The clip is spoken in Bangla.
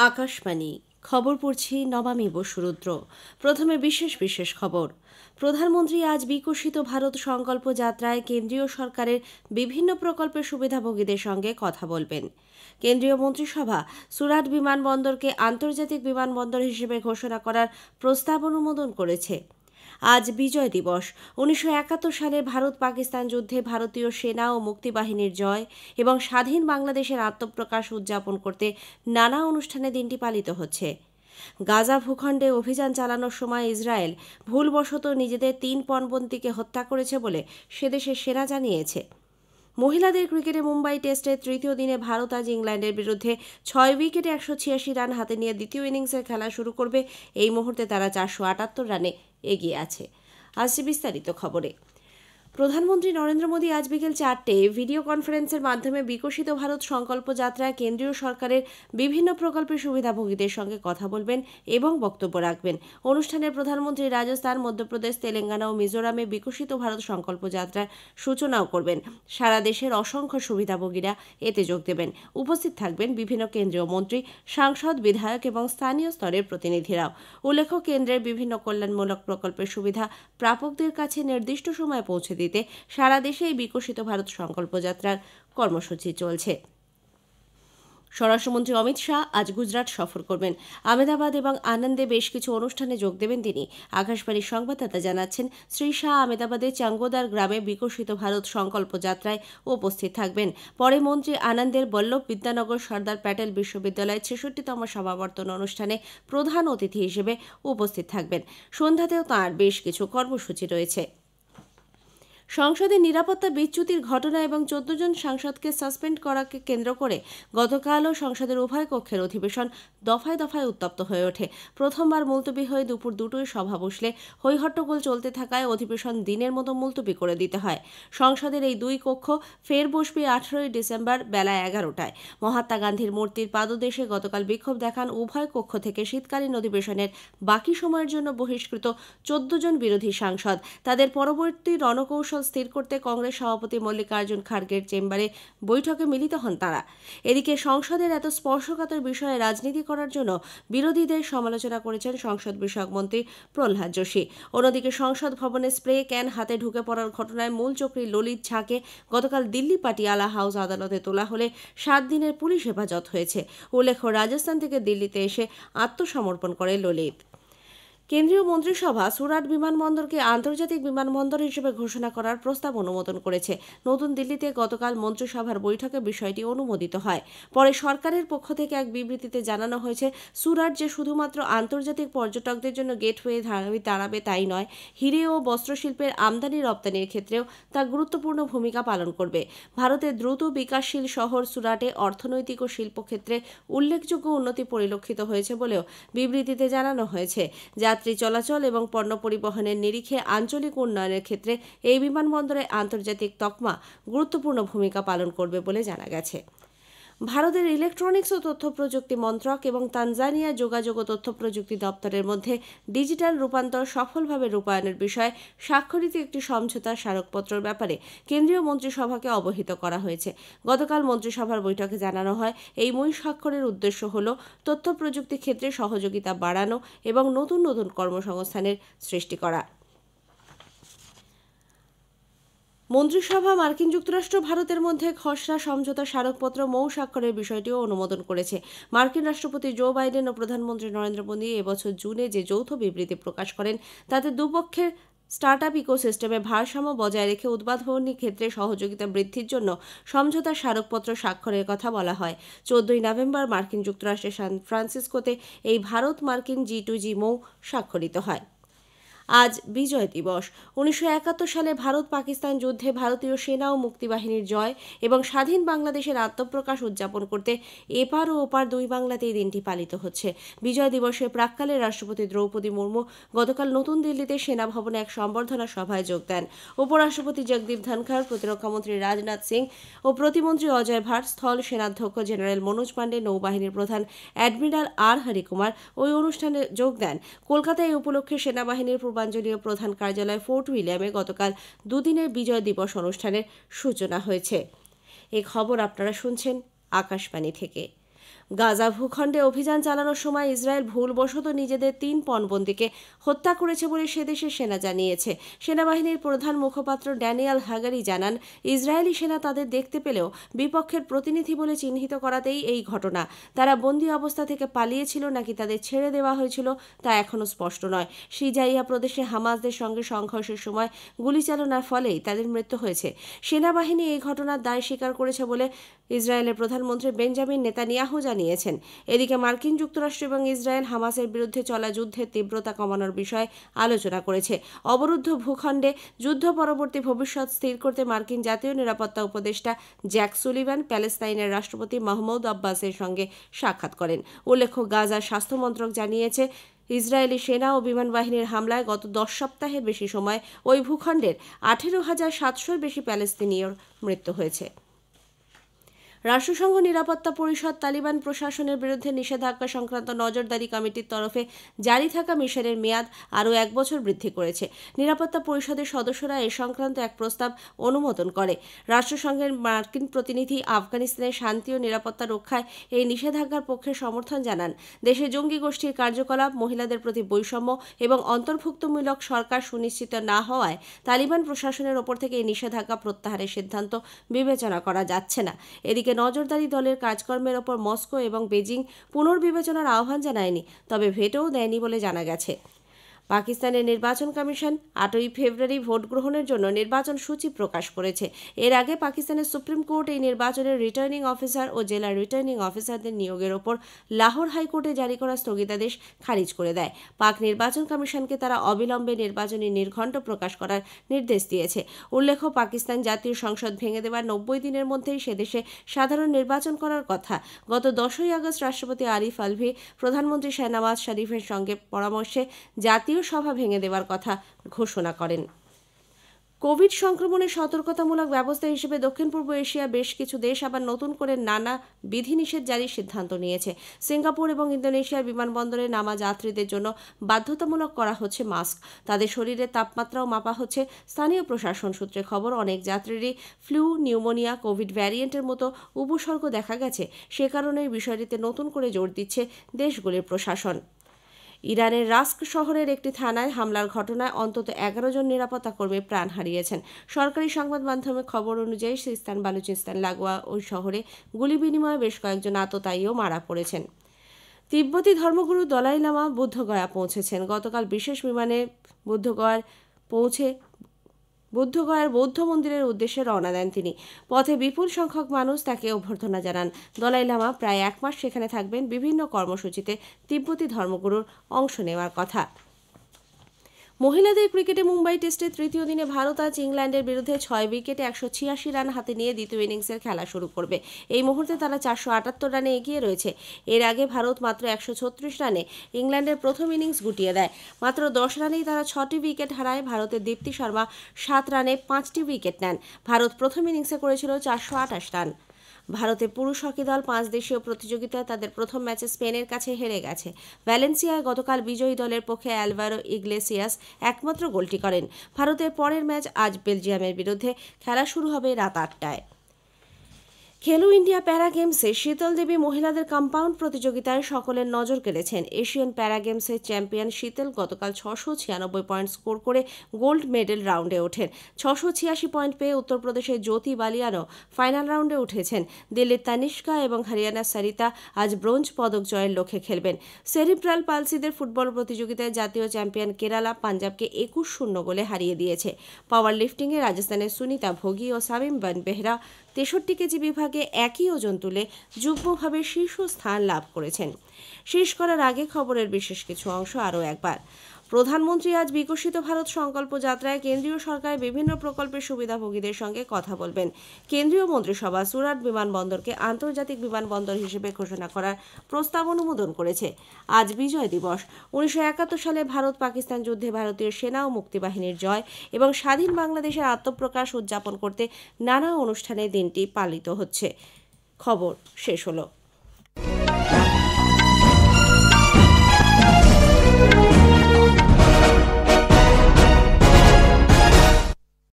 আকাশবাণী খবর পড়ছি নবামী বসুরুদ্র। প্রথমে বিশেষ খবর। প্রধানমন্ত্রী আজ বিকশিত ভারত সংকল্প যাত্রায় কেন্দ্রীয় সরকারের বিভিন্ন প্রকল্পের সুবিধাভোগীদের সঙ্গে কথা বলবেন। কেন্দ্রীয় মন্ত্রিসভা সুরাট বিমানবন্দরকে আন্তর্জাতিক বিমানবন্দর হিসেবে ঘোষণা করার প্রস্তাব অনুমোদন করেছে। আজ বিজয় দিবস। 1971 সালে ভারত পাকিস্তান যুদ্ধে ভারতীয় সেনা ও মুক্তিবাহিনীর জয় এবং স্বাধীন বাংলাদেশের আত্মপ্রকাশ উদযাপন করতে নানা অনুষ্ঠানে দিনটি পালিত হচ্ছে। গাজা ভূখণ্ডে অভিযান চালানোর সময় ইসরায়েল ভুলবশত নিজেদের 3 পণবন্দিকে হত্যা করেছে বলে সেদেশের সেনা জানিয়েছে। মহিলাদের ক্রিকেটে মুম্বাই টেস্টের তৃতীয় দিনে ভারত আজ ইংল্যান্ডের বিরুদ্ধে 6 উইকেটে 186 রান হাতে নিয়ে দ্বিতীয় ইনিংসের খেলা শুরু করবে। এই মুহূর্তে তারা 478 রানে এগিয়ে আছে। আসছে বিস্তারিত খবরে। প্রধানমন্ত্রী নরেন্দ্র মোদী আজ বিকেল 4টায় ভিডিও কনফারেন্সের মাধ্যমে বিকশিত ভারত সংকল্প যাত্রায় কেন্দ্রীয় সরকারের বিভিন্ন প্রকল্পের সুবিধাভোগীদের সঙ্গে কথা বলবেন এবং বক্তব্য রাখবেন। অনুষ্ঠানে প্রধানমন্ত্রী রাজস্থান, মধ্যপ্রদেশ, তেলেঙ্গানা ও মিজোরামে বিকশিত ভারত সংকল্প যাত্রার সূচনাও করবেন। সারা দেশের অসংখ্য সুবিধাভোগীরা এতে যোগ দেবেন। উপস্থিত থাকবেন বিভিন্ন কেন্দ্রীয় মন্ত্রী, সাংসদ, বিধায়ক এবং স্থানীয় স্তরের প্রতিনিধিরাও। উল্লেখ্য, কেন্দ্রের বিভিন্ন কল্যাণমূলক প্রকল্পের সুবিধা প্রাপকদের কাছে নির্দিষ্ট সময়ে পৌঁছে দিতে সারা দেশে এই বিকশিত ভারত সংকল্প যাত্রার কর্মসূচি চলছে। স্বরাষ্ট্রমন্ত্রী অমিত শাহ আজ গুজরাট সফর করবেন। আহমেদাবাদ এবং আনন্দে বেশ কিছু অনুষ্ঠানে যোগ দেবেন তিনি। আকাশবাণীর সংবাদদাতা জানাচ্ছেন, শ্রী শাহ আহমেদাবাদে চাঙ্গোদার গ্রামে বিকশিত ভারত সংকল্প যাত্রায় উপস্থিত থাকবেন। পরে মন্ত্রী আনন্দের বল্লভ বিদ্যানগর সর্দার প্যাটেল বিশ্ববিদ্যালয়ের 66তম সমাবর্তন অনুষ্ঠানে প্রধান অতিথি হিসেবে উপস্থিত থাকবেন। সন্ধ্যাতেও তাঁর বেশ কিছু কর্মসূচি রয়েছে। সংসদে নিরাপত্তা বিচ্যুতির ঘটনা এবং 14 জন সাংসদকে সাসপেন্ড করাকে কেন্দ্র করে গতকালও সংসদের উভয় কক্ষের অধিবেশন দফায় দফায় উত্তপ্ত হয়ে ওঠে। প্রথমবার মুলতবি হয়ে দুপুর 2টোয় সভা বসলে হইহট্টগোল চলতে থাকায় অধিবেশন দিনের মতো মুলতবি করে দিতে হয়। সংসদের এই দুই কক্ষ ফের বসবে 18 ডিসেম্বর বেলা 11টায়। মহাত্মা গান্ধীর মূর্তির পাদদেশে গতকাল বিক্ষোভ দেখান উভয় কক্ষ থেকে শীতকালীন অধিবেশনের বাকি সময়ের জন্য বহিষ্কৃত 14 জন বিরোধী সাংসদ। তাদের পরবর্তী রণকৌশল স্থির করতে কংগ্রেস সভাপতি মল্লিকার্জুন খার্গের চেম্বারে বৈঠকে মিলিত হন তারা। এদিকে সংসদের এত স্পর্শকাতর বিষয়ে রাজনীতি করার জন্য বিরোধীদের সমালোচনা করেছেন সংসদ বিষয়ক মন্ত্রী প্রহ্লাদ যোশী। অন্যদিকে সংসদ ভবনে স্প্রে ক্যান হাতে ঢুকে পড়ার ঘটনায় মূল চক্রী ললিত ঝাকে গতকাল দিল্লি পাটিয়ালা হাউস আদালতে তোলা হলে 7 দিনের পুলিশ হেফাজত হয়েছে। উল্লেখ্য, রাজস্থান থেকে দিল্লিতে এসে আত্মসমর্পণ করে ললিত। কেন্দ্রীয় মন্ত্রিসভা সুরাট বিমানবন্দরকে আন্তর্জাতিক বিমানবন্দর হিসেবে ঘোষণা করার প্রস্তাব অনুমোদন করেছে। নতুন দিল্লিতে গতকাল মন্ত্রিসভার বৈঠকে বিষয়টি অনুমোদিত হয়। পরে সরকারের পক্ষ থেকে এক বিবৃতিতে জানানো হয়েছে, সুরাট যে শুধুমাত্র আন্তর্জাতিক পর্যটকদের জন্য গেটওয়ে দাঁড়াবে তাই নয়, হিরে ও বস্ত্রশিল্পের আমদানি রপ্তানির ক্ষেত্রেও তা গুরুত্বপূর্ণ ভূমিকা পালন করবে। ভারতের দ্রুত বিকাশশীল শহর সুরাটে অর্থনৈতিক ও শিল্পক্ষেত্রে উল্লেখযোগ্য উন্নতি পরিলক্ষিত হয়েছে বলেও বিবৃতিতে জানানো হয়েছে। যাত্রী চলাচল এবং পণ্য পরিবহনের নিরিখে আঞ্চলিক উন্নয়নের ক্ষেত্রে এই বিমানবন্দরে আন্তর্জাতিক তকমা গুরুত্বপূর্ণ ভূমিকা পালন করবে বলে জানা গেছে। ভারতের ইলেকট্রনিক্স ও তথ্য প্রযুক্তি মন্ত্রক এবং তানজানিয়া যোগাযোগ ও তথ্য প্রযুক্তি দপ্তরের মধ্যে ডিজিটাল রূপান্তর সফলভাবে রূপায়ণের বিষয়ে স্বাক্ষরিত একটি সমঝোতা স্মারকপত্রের ব্যাপারে কেন্দ্রীয় মন্ত্রিসভাকে অবহিত করা হয়েছে। গতকাল মন্ত্রিসভার বৈঠকে জানানো হয়, এই মই স্বাক্ষরের উদ্দেশ্য হল তথ্য প্রযুক্তি ক্ষেত্রে সহযোগিতা বাড়ানো এবং নতুন নতুন কর্মসংস্থানের সৃষ্টি করা। মন্ত্রিসভা মার্কিন যুক্তরাষ্ট্র ভারতের মধ্যে খসড়া সমঝোতা স্মারকপত্র মৌ স্বাক্ষরের বিষয়টিও অনুমোদন করেছে। মার্কিন রাষ্ট্রপতি জো বাইডেন ও প্রধানমন্ত্রী নরেন্দ্র মোদী এবছর জুনে যে যৌথ বিবৃতি প্রকাশ করেন, তাতে দুপক্ষের স্টার্টআপ ইকোসিস্টেমে ভারসাম্য বজায় রেখে উদ্ভাবনী ক্ষেত্রে সহযোগিতা বৃদ্ধির জন্য সমঝোতা স্মারকপত্র স্বাক্ষরের কথা বলা হয়। 14 নভেম্বর মার্কিন যুক্তরাষ্ট্রের সান ফ্রান্সিসকোতে এই ভারত মার্কিন G2G মৌ স্বাক্ষরিত হয়। আজ বিজয় দিবস। 1971 সালে ভারত পাকিস্তান যুদ্ধে ভারতীয় সেনা ও মুক্তিবাহিনীর জয় এবং স্বাধীন বাংলাদেশের আত্মপ্রকাশ উদযাপন করতে এপার ও ওপার দুই বাংলাতে এই দিনটি পালিত হচ্ছে। বিজয় দিবসে প্রাক্কালে রাষ্ট্রপতি দ্রৌপদী মুর্মু গতকাল নতুন দিল্লিতে সেনা ভবনে এক সম্বর্ধনা সভায় যোগ দেন। উপরাষ্ট্রপতি জগদীপ ধনখড়, প্রতিরক্ষামন্ত্রী রাজনাথ সিং ও প্রতিমন্ত্রী অজয় ভাট, স্থল সেনাধ্যক্ষ জেনারেল মনোজ পাণ্ডে, নৌবাহিনীর প্রধান অ্যাডমিরাল আর হরিকুমার ওই অনুষ্ঠানে যোগ দেন। কলকাতায় এই উপলক্ষে সেনাবাহিনীর পূর্বাঞ্চলীয় প্রধান কার্যালয় ফোর্ট উইলিয়ামে গতকাল দুদিনের বিজয় দিবস অনুষ্ঠানের সূচনা হয়েছে। এই খবর আপনারা শুনছেন আকাশবাণী থেকে। গাজা ভূখণ্ডে অভিযান চালানোর সময় ইসরায়েল ভুলবশত নিজেদের 3 পণবন্দীকে হত্যা করেছে বলে সে দেশের সেনা জানিয়েছে। সেনাবাহিনীর প্রধান মুখপাত্র ড্যানিয়েল হাগারি জানান, ইসরায়েলি সেনা তাদের দেখতে পেলেও বিপক্ষের প্রতিনিধি বলে চিহ্নিত করাতেই এই ঘটনা। তারা বন্দী অবস্থা থেকে পালিয়েছিল নাকি তাদের ছেড়ে দেওয়া হয়েছিল তা এখনও স্পষ্ট নয়। সিজাইয়া প্রদেশে হামাসদের সঙ্গে সংঘর্ষের সময় গুলি চালনার ফলেই তাদের মৃত্যু হয়েছে। সেনাবাহিনী এই ঘটনার দায় স্বীকার করেছে বলে ইসরায়েলের প্রধানমন্ত্রী বেঞ্জামিন নেতানিয়াহু জানিয়েছেন। এদিকে মার্কিন যুক্তরাষ্ট্র এবং ইসরায়েল হামাসের বিরুদ্ধে চলা যুদ্ধের তীব্রতা কমানোর বিষয়ে আলোচনা করেছে। অবরুদ্ধ ভূখণ্ডে যুদ্ধ পরবর্তী ভবিষ্যৎ স্থির করতে মার্কিন জাতীয় নিরাপত্তা উপদেষ্টা জ্যাক সুলিভান প্যালেস্তাইনের রাষ্ট্রপতি মাহমুদ আব্বাসের সঙ্গে সাক্ষাৎ করেন। উল্লেখ্য, গাজার স্বাস্থ্য মন্ত্রক জানিয়েছে, ইসরায়েলি সেনা ও বিমান বাহিনীর হামলায় গত 10 সপ্তাহের বেশি সময় ওই ভূখণ্ডের 18,700-র বেশি প্যালেস্তিনীয়র মৃত্যু হয়েছে। রাষ্ট্রসংঘ নিরাপত্তা পরিষদ তালিবান প্রশাসনের বিরুদ্ধে নিষেধাজ্ঞা সংক্রান্ত নজরদারি কমিটির তরফে জারি থাকা মিশনের মেয়াদ আরও 1 বছর বৃদ্ধি করেছে। নিরাপত্তা পরিষদের সদস্যরা এ সংক্রান্ত এক প্রস্তাব অনুমোদন করে। রাষ্ট্রসংঘের মার্কিন প্রতিনিধি আফগানিস্তানের শান্তি ও নিরাপত্তা রক্ষায় এই নিষেধাজ্ঞার পক্ষে সমর্থন জানান। দেশে জঙ্গি গোষ্ঠীর কার্যকলাপ, মহিলাদের প্রতি বৈষম্য এবং অন্তর্ভুক্তমূলক সরকার সুনিশ্চিত না হওয়ায় তালিবান প্রশাসনের ওপর থেকে এই নিষেধাজ্ঞা প্রত্যাহারের সিদ্ধান্ত বিবেচনা করা যাচ্ছে না। এদিকে নজরদারি দলের কাজকর্মের ওপর মস্কো এবং বেজিং পুনর্বিবেচনার আহ্বান জানায়নি, তবে ভেটোও দেয়নি বলে জানা গেছে। পাকিস্তানের নির্বাচন কমিশন 8ই ফেব্রুয়ারি ভোট গ্রহণের জন্য নির্বাচন সূচি প্রকাশ করেছে। এর আগে পাকিস্তানের সুপ্রিম কোর্ট এই নির্বাচনের রিটার্নিং অফিসার ও জেলা রিটার্নিং অফিসারদের নিয়োগের ওপর লাহোর হাইকোর্টে জারি করা স্থগিতাদেশ খারিজ করে দেয়। পাক নির্বাচন কমিশনকে তারা অবিলম্বে নির্বাচনী নির্ঘণ্ট প্রকাশ করার নির্দেশ দিয়েছে। উল্লেখ্য, পাকিস্তান জাতীয় সংসদ ভেঙে দেওয়ার 90 দিনের মধ্যেই সেদেশে সাধারণ নির্বাচন করার কথা। গত 10ই আগস্ট রাষ্ট্রপতি আরিফ আলভি প্রধানমন্ত্রী শাহনাওয়াজ শরীফের সঙ্গে পরামর্শে জাতীয় সভা ভেঙে দেওয়ার কথা ঘোষণা করেন। কোভিড সংক্রমণের সতর্কতামূলক ব্যবস্থা হিসেবে দক্ষিণ পূর্ব এশিয়ার বেশ কিছু দেশ আবার নতুন করে নানা বিধিনিষেধ জারির সিদ্ধান্ত নিয়েছে। সিঙ্গাপুর এবং ইন্দোনেশিয়ার বিমানবন্দরে নামা যাত্রীদের জন্য বাধ্যতামূলক করা হচ্ছে মাস্ক। তাদের শরীরের তাপমাত্রাও মাপা হচ্ছে। স্থানীয় প্রশাসন সূত্রে খবর, অনেক যাত্রীরই ফ্লু, নিউমোনিয়া, কোভিড ভ্যারিয়েন্টের মতো উপসর্গ দেখা গেছে। সে কারণেই বিষয়টিতে নতুন করে জোর দিচ্ছে দেশগুলির প্রশাসন। ইরানের রাস্ক শহরের একটি থানায় হামলার ঘটনায় অন্তত 11 জন নিরাপত্তা কর্মী প্রাণ হারিয়েছেন। সরকারি সংবাদ মাধ্যমের খবর অনুযায়ী সিস্তান বালুচিস্তান লাগোয়া ওই শহরে গুলি বিনিময়ে বেশ কয়েকজন আততায়ীও মারা পড়েছেন। তিব্বতী ধর্মগুরু দলাই লামা বুদ্ধগয়া পৌঁছেছেন। গতকাল বিশেষ বিমানে বুদ্ধগয়ার বৌদ্ধ মন্দিরের উদ্দেশ্যে রওনা দেন তিনি। পথে বিপুল সংখ্যক মানুষ তাকে অভ্যর্থনা জানান। দলাই লামা প্রায় 1 মাস সেখানে থাকবেন। বিভিন্ন কর্মসূচিতে তিব্বতী ধর্মগুরুর অংশ নেওয়ার কথা। মহিলাদের ক্রিকেটে মুম্বাই টেস্টের তৃতীয় দিনে ভারত আজ ইংল্যান্ডের বিরুদ্ধে 6 উইকেটে 186 রান হাতে নিয়ে দ্বিতীয় ইনিংসের খেলা শুরু করবে। এই মুহূর্তে তারা 478 রানে এগিয়ে রয়েছে। এর আগে ভারত মাত্র 136 রানে ইংল্যান্ডের প্রথম ইনিংস গুটিয়ে দেয়। মাত্র 10 রানেই তারা 6টি উইকেট হারায়। ভারতের দীপ্তি শর্মা 7 রানে 5টি উইকেট নেন। ভারত প্রথম ইনিংসে করেছিল 428 রান। ভারতের পুরুষ হকি দল 5 দেশীয় প্রতিযোগিতায় তাদের প্রথম ম্যাচে স্পেনের কাছে হেরে গেছে। ভ্যালেন্সিয়ায় গতকাল বিজয়ী দলের পক্ষে অ্যালভারো ইগলেসিয়াস একমাত্র গোলটি করেন। ভারতের পরের ম্যাচ আজ বেলজিয়ামের বিরুদ্ধে। খেলা শুরু হবে রাত 8টায়। খেলো ইন্ডিয়া প্যারা গেমসে শীতল দেবী মহিলাদের কম্পাউন্ড প্রতিযোগিতায় সকলের নজর কেড়েছেন। এশিয়ান প্যারা গেমসের চ্যাম্পিয়ন শীতল গতকাল 696 পয়েন্ট স্কোর করে গোল্ড মেডেল রাউন্ডে ওঠেন। 686 পয়েন্ট পেয়ে উত্তরপ্রদেশের জ্যোতি বালিয়ানও ফাইনাল রাউন্ডে উঠেছেন। দিল্লির তানিষ্কা এবং হরিয়ানার সরিতা আজ ব্রোঞ্জ পদক জয়ের লক্ষ্যে খেলবেন। সেরিব্রাল পালসিদের ফুটবল প্রতিযোগিতায় জাতীয় চ্যাম্পিয়ন কেরালা পাঞ্জাবকে 21-0 গোলে হারিয়ে দিয়েছে। পাওয়ার লিফটিংয়ে রাজস্থানের সুনিতা ভোগী ও সামিম বান বেহরা 63 কেজি বিভাগে একই ওজন তুলে যুগ্মভাবে শীর্ষস্থান লাভ করেছেন। শেষ করার আগে খবরের বিশেষ কিছু অংশ আরও একবার। প্রধানমন্ত্রী আজ বিকশিত ভারত সংকল্প যাত্রায় কেন্দ্রীয় সরকারের বিভিন্ন প্রকল্পের সুবিধাভোগীদের সঙ্গে কথা বলবেন। কেন্দ্রীয় মন্ত্রিসভা সুরাট বিমানবন্দরকে আন্তর্জাতিক বিমানবন্দর হিসেবে ঘোষণা করার প্রস্তাব অনুমোদন করেছে। আজ বিজয় দিবস। 1971 সালে ভারত পাকিস্তান যুদ্ধে ভারতীয় সেনা ও মুক্তিবাহিনীর জয় এবং স্বাধীন বাংলাদেশের আত্মপ্রকাশ উদযাপন করতে নানা অনুষ্ঠানে দিনটি পালিত হচ্ছে। খবর শেষ হলো।